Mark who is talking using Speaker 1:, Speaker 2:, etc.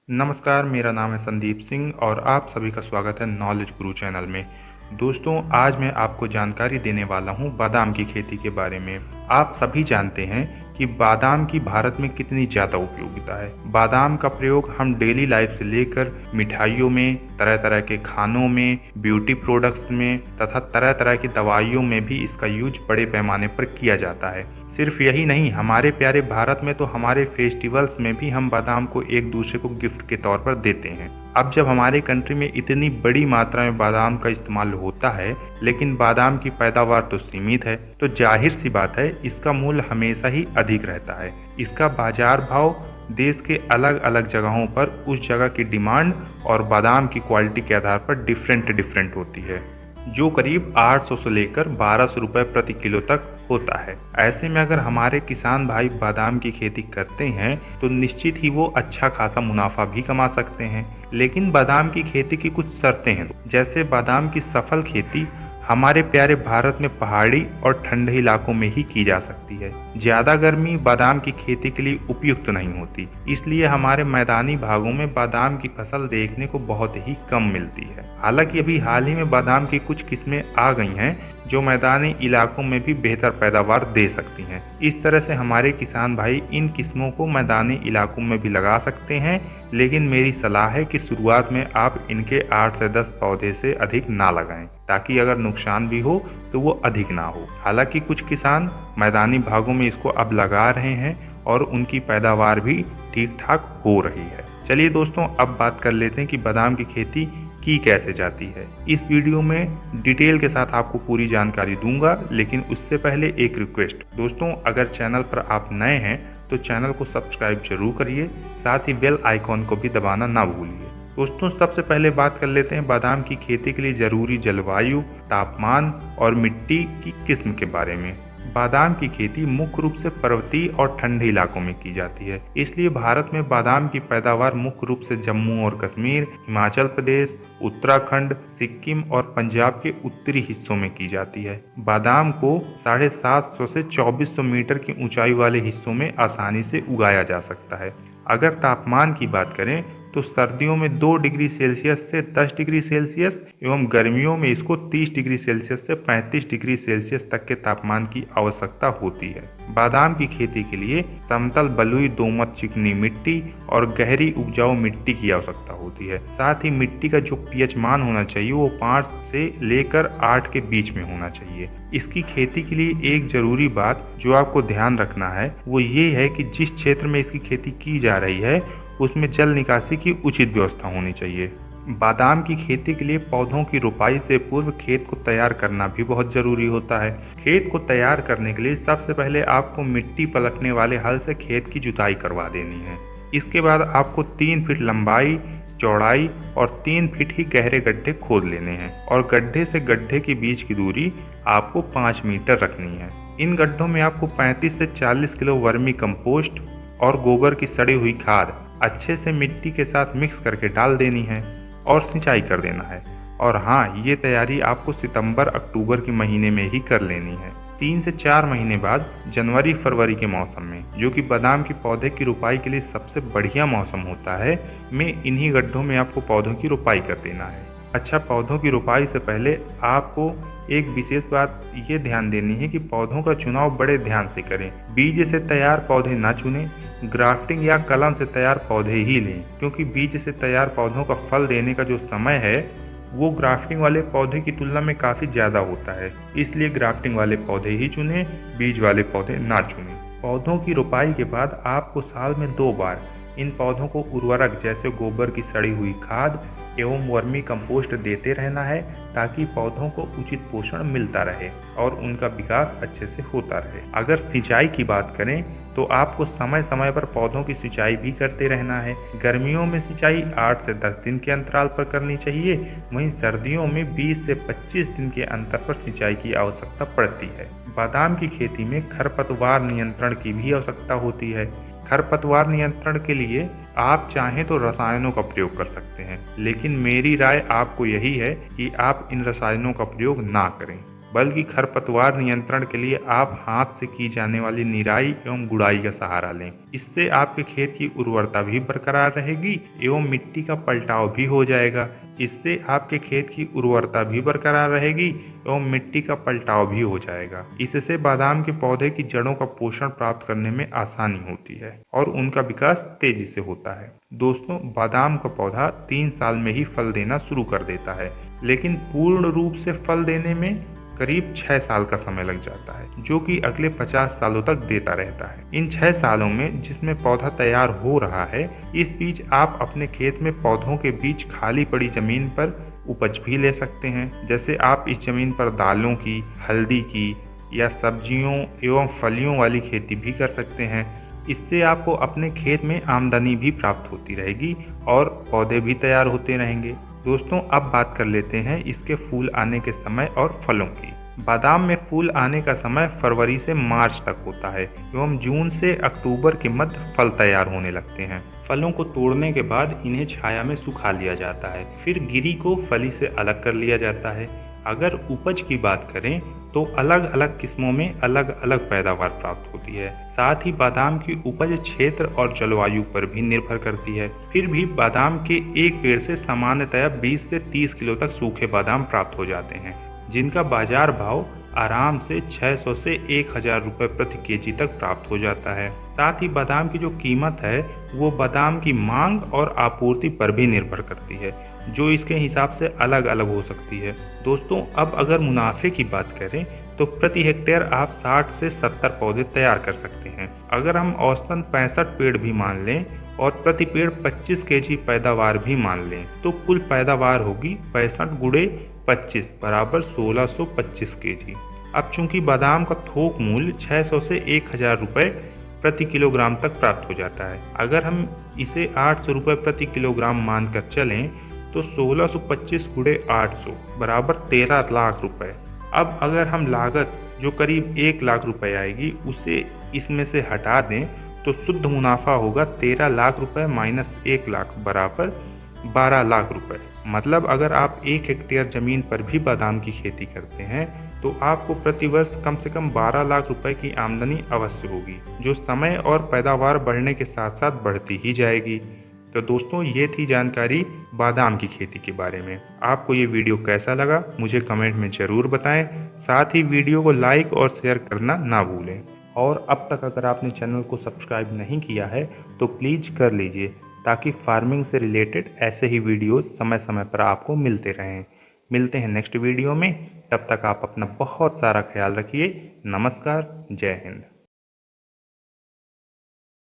Speaker 1: नमस्कार, मेरा नाम है संदीप सिंह और आप सभी का स्वागत है नॉलेज गुरु चैनल में। दोस्तों, आज मैं आपको जानकारी देने वाला हूं बादाम की खेती के बारे में। आप सभी जानते हैं कि बादाम की भारत में कितनी ज़्यादा उपयोगिता है। बादाम का प्रयोग हम डेली लाइफ से लेकर मिठाइयों में, तरह तरह के खानों में, ब्यूटी प्रोडक्ट्स में तथा तरह तरह की दवाइयों में भी इसका यूज बड़े पैमाने पर किया जाता है। सिर्फ यही नहीं, हमारे प्यारे भारत में तो हमारे फेस्टिवल्स में भी हम बादाम को एक दूसरे को गिफ्ट के तौर पर देते हैं। अब जब हमारे कंट्री में इतनी बड़ी मात्रा में बादाम का इस्तेमाल होता है, लेकिन बादाम की पैदावार तो सीमित है, तो जाहिर सी बात है इसका मूल्य हमेशा ही अधिक रहता है। इसका बाजार भाव देश के अलग अलग जगहों पर उस जगह की डिमांड और बादाम की क्वालिटी के आधार पर डिफरेंट होती है, जो करीब 800 से लेकर 1200 रुपये प्रति किलो तक होता है। ऐसे में अगर हमारे किसान भाई बादाम की खेती करते हैं तो निश्चित ही वो अच्छा खासा मुनाफा भी कमा सकते हैं। लेकिन बादाम की खेती की कुछ शर्तें हैं, जैसे बादाम की सफल खेती हमारे प्यारे भारत में पहाड़ी और ठंडे इलाकों में ही की जा सकती है। ज़्यादा गर्मी बादाम की खेती के लिए उपयुक्त नहीं होती, इसलिए हमारे मैदानी भागों में बादाम की फसल देखने को बहुत ही कम मिलती है। हालांकि अभी हाल ही में बादाम की कुछ किस्में आ गई हैं जो मैदानी इलाकों में भी बेहतर पैदावार दे सकती हैं। इस तरह से हमारे किसान भाई इन किस्मों को मैदानी इलाकों में भी लगा सकते हैं, लेकिन मेरी सलाह है कि शुरुआत में आप इनके 8 से 10 पौधे से अधिक ना लगाएं, ताकि अगर नुकसान भी हो तो वो अधिक ना हो। हालांकि कुछ किसान मैदानी भागों में इसको अब लगा रहे हैं और उनकी पैदावार भी ठीक ठाक हो रही है। चलिए दोस्तों, अब बात कर लेते हैं कि बादाम की खेती की कैसे जाती है। इस वीडियो में डिटेल के साथ आपको पूरी जानकारी दूंगा, लेकिन उससे पहले एक रिक्वेस्ट। दोस्तों, अगर चैनल पर आप नए हैं तो चैनल को सब्सक्राइब जरूर करिए, साथ ही बेल आइकॉन को भी दबाना ना भूलिए। दोस्तों, सबसे पहले बात कर लेते हैं बादाम की खेती के लिए जरूरी जलवायु, तापमान और मिट्टी की किस्म के बारे में। बादाम की खेती मुख्य रूप से पर्वतीय और ठंडे इलाकों में की जाती है, इसलिए भारत में बादाम की पैदावार मुख्य रूप से जम्मू और कश्मीर, हिमाचल प्रदेश, उत्तराखंड, सिक्किम और पंजाब के उत्तरी हिस्सों में की जाती है। बादाम को 750 से 2400 मीटर की ऊंचाई वाले हिस्सों में आसानी से उगाया जा सकता है। अगर तापमान की बात करें तो सर्दियों में 2 डिग्री सेल्सियस से 10 डिग्री सेल्सियस एवं गर्मियों में इसको 30 डिग्री सेल्सियस से 35 डिग्री सेल्सियस तक के तापमान की आवश्यकता होती है। बादाम की खेती के लिए समतल बलुई दोमट चिकनी मिट्टी और गहरी उपजाऊ मिट्टी की आवश्यकता होती है। साथ ही मिट्टी का जो पीएच मान होना चाहिए वो 5 से लेकर 8 के बीच में होना चाहिए। इसकी खेती के लिए एक जरूरी बात जो आपको ध्यान रखना है वो ये है कि जिस क्षेत्र में इसकी खेती की जा रही है उसमें जल निकासी की उचित व्यवस्था होनी चाहिए। बादाम की खेती के लिए पौधों की रोपाई से पूर्व खेत को तैयार करना भी बहुत जरूरी होता है। खेत को तैयार करने के लिए सबसे पहले आपको मिट्टी पलटने वाले हल से खेत की जुताई करवा देनी है। इसके बाद आपको 3 फीट लंबाई, चौड़ाई और 3 फीट ही गहरे गड्ढे खोद लेने हैं और गड्ढे से गड्ढे के बीच की दूरी आपको 5 मीटर रखनी है। इन गड्ढों में आपको 35 से 40 किलो वर्मी कंपोस्ट और गोबर की सड़ी हुई खाद अच्छे से मिट्टी के साथ मिक्स करके डाल देनी है और सिंचाई कर देना है। और हाँ, ये तैयारी आपको सितंबर-अक्टूबर के महीने में ही कर लेनी है। 3 से 4 महीने बाद जनवरी-फरवरी के मौसम में, जो कि बादाम के पौधे की रोपाई के लिए सबसे बढ़िया मौसम होता है, में इन्हीं गड्ढों में आपको पौधों की रोपाई कर देना है। अच्छा, पौधों की रोपाई से पहले आपको एक विशेष बात ये ध्यान देनी है कि पौधों का चुनाव बड़े ध्यान से करें। बीज से तैयार पौधे ना चुनें, ग्राफ्टिंग या कलम से तैयार पौधे ही लें, क्योंकि बीज से तैयार पौधों का फल देने का जो समय है वो ग्राफ्टिंग वाले पौधे की तुलना में काफ़ी ज़्यादा होता है। इसलिए ग्राफ्टिंग वाले पौधे ही चुनें, बीज वाले पौधे ना चुनें। पौधों की रोपाई के बाद आपको साल में 2 बार इन पौधों को उर्वरक जैसे गोबर की सड़ी हुई खाद एवं वर्मी कंपोस्ट देते रहना है, ताकि पौधों को उचित पोषण मिलता रहे और उनका विकास अच्छे से होता रहे। अगर सिंचाई की बात करें तो आपको समय समय पर पौधों की सिंचाई भी करते रहना है। गर्मियों में सिंचाई 8 से 10 दिन के अंतराल पर करनी चाहिए, वहीं सर्दियों में 20 से 25 दिन के अंतर पर सिंचाई की आवश्यकता पड़ती है। बादाम की खेती में खरपतवार नियंत्रण की भी आवश्यकता होती है। खरपतवार नियंत्रण के लिए आप चाहें तो रसायनों का प्रयोग कर सकते हैं, लेकिन मेरी राय आपको यही है कि आप इन रसायनों का प्रयोग ना करें। बल्कि खरपतवार नियंत्रण के लिए आप हाथ से की जाने वाली निराई एवं गुड़ाई का सहारा लें। इससे आपके खेत की उर्वरता भी बरकरार रहेगी एवं मिट्टी का पलटाव भी हो जाएगा। इससे आपके खेत की उर्वरता भी बरकरार रहेगी एवं मिट्टी का पलटाव भी हो जाएगा। इससे बादाम के पौधे की जड़ों का पोषण प्राप्त करने में आसानी होती है और उनका विकास तेजी से होता है। दोस्तों, बादाम का पौधा 3 साल में ही फल देना शुरू कर देता है, लेकिन पूर्ण रूप से फल देने में करीब 6 साल का समय लग जाता है, जो कि अगले 50 सालों तक देता रहता है। इन 6 सालों में जिसमें पौधा तैयार हो रहा है, इस बीच आप अपने खेत में पौधों के बीच खाली पड़ी जमीन पर उपज भी ले सकते हैं। जैसे आप इस जमीन पर दालों की, हल्दी की या सब्जियों एवं फलियों वाली खेती भी कर सकते हैं। इससे आपको अपने खेत में आमदनी भी प्राप्त होती रहेगी और पौधे भी तैयार होते रहेंगे। दोस्तों, अब बात कर लेते हैं इसके फूल आने के समय और फलों की। बादाम में फूल आने का समय फरवरी से मार्च तक होता है एवं जून से अक्टूबर के मध्य फल तैयार होने लगते हैं। फलों को तोड़ने के बाद इन्हें छाया में सुखा लिया जाता है, फिर गिरी को फली से अलग कर लिया जाता है। अगर उपज की बात करें तो अलग अलग किस्मों में अलग अलग पैदावार प्राप्त होती है। साथ ही बादाम की उपज क्षेत्र और जलवायु पर भी निर्भर करती है। फिर भी बादाम के एक पेड़ से सामान्यतया 20 से 30 किलो तक सूखे बादाम प्राप्त हो जाते हैं, जिनका बाजार भाव आराम से 600 से 1000 रुपये प्रति केजी तक प्राप्त हो जाता है। साथ ही बादाम की जो कीमत है वो बादाम की मांग और आपूर्ति पर भी निर्भर करती है, जो इसके हिसाब से अलग अलग हो सकती है। दोस्तों, अब अगर मुनाफे की बात करें तो प्रति हेक्टेयर आप 60 से 70 पौधे तैयार कर सकते हैं। अगर हम औसतन 65 पेड़ भी मान लें और प्रति पेड़ 25 केजी पैदावार भी मान लें तो कुल पैदावार होगी 65 गुणे 25 बराबर 1625 केजी। अब चूंकि बादाम का थोक मूल्य 600 से 1000 रुपये प्रति किलोग्राम तक प्राप्त हो जाता है। अगर हम इसे 800 रुपये प्रति किलोग्राम मानकर चलें तो 1625 गुणे 800 बराबर 13 लाख रुपए। अब अगर हम लागत जो करीब 1 लाख रुपए आएगी उसे इसमें से हटा दें तो शुद्ध मुनाफा होगा 13 लाख रुपए माइनस 1 लाख बराबर 12 लाख रुपए। मतलब अगर आप 1 हेक्टेयर जमीन पर भी बादाम की खेती करते हैं तो आपको प्रतिवर्ष कम से कम 12 लाख रुपए की आमदनी अवश्य होगी, जो समय और पैदावार बढ़ने के साथ साथ बढ़ती ही जाएगी। तो दोस्तों, ये थी जानकारी बादाम की खेती के बारे में। आपको ये वीडियो कैसा लगा मुझे कमेंट में ज़रूर बताएं। साथ ही वीडियो को लाइक और शेयर करना ना भूलें। और अब तक अगर आपने चैनल को सब्सक्राइब नहीं किया है तो प्लीज़ कर लीजिए, ताकि फार्मिंग से रिलेटेड ऐसे ही वीडियो समय समय पर आपको मिलते रहें। मिलते हैं नेक्स्ट वीडियो में, तब तक आप अपना बहुत सारा ख्याल रखिए। नमस्कार, जय हिंद।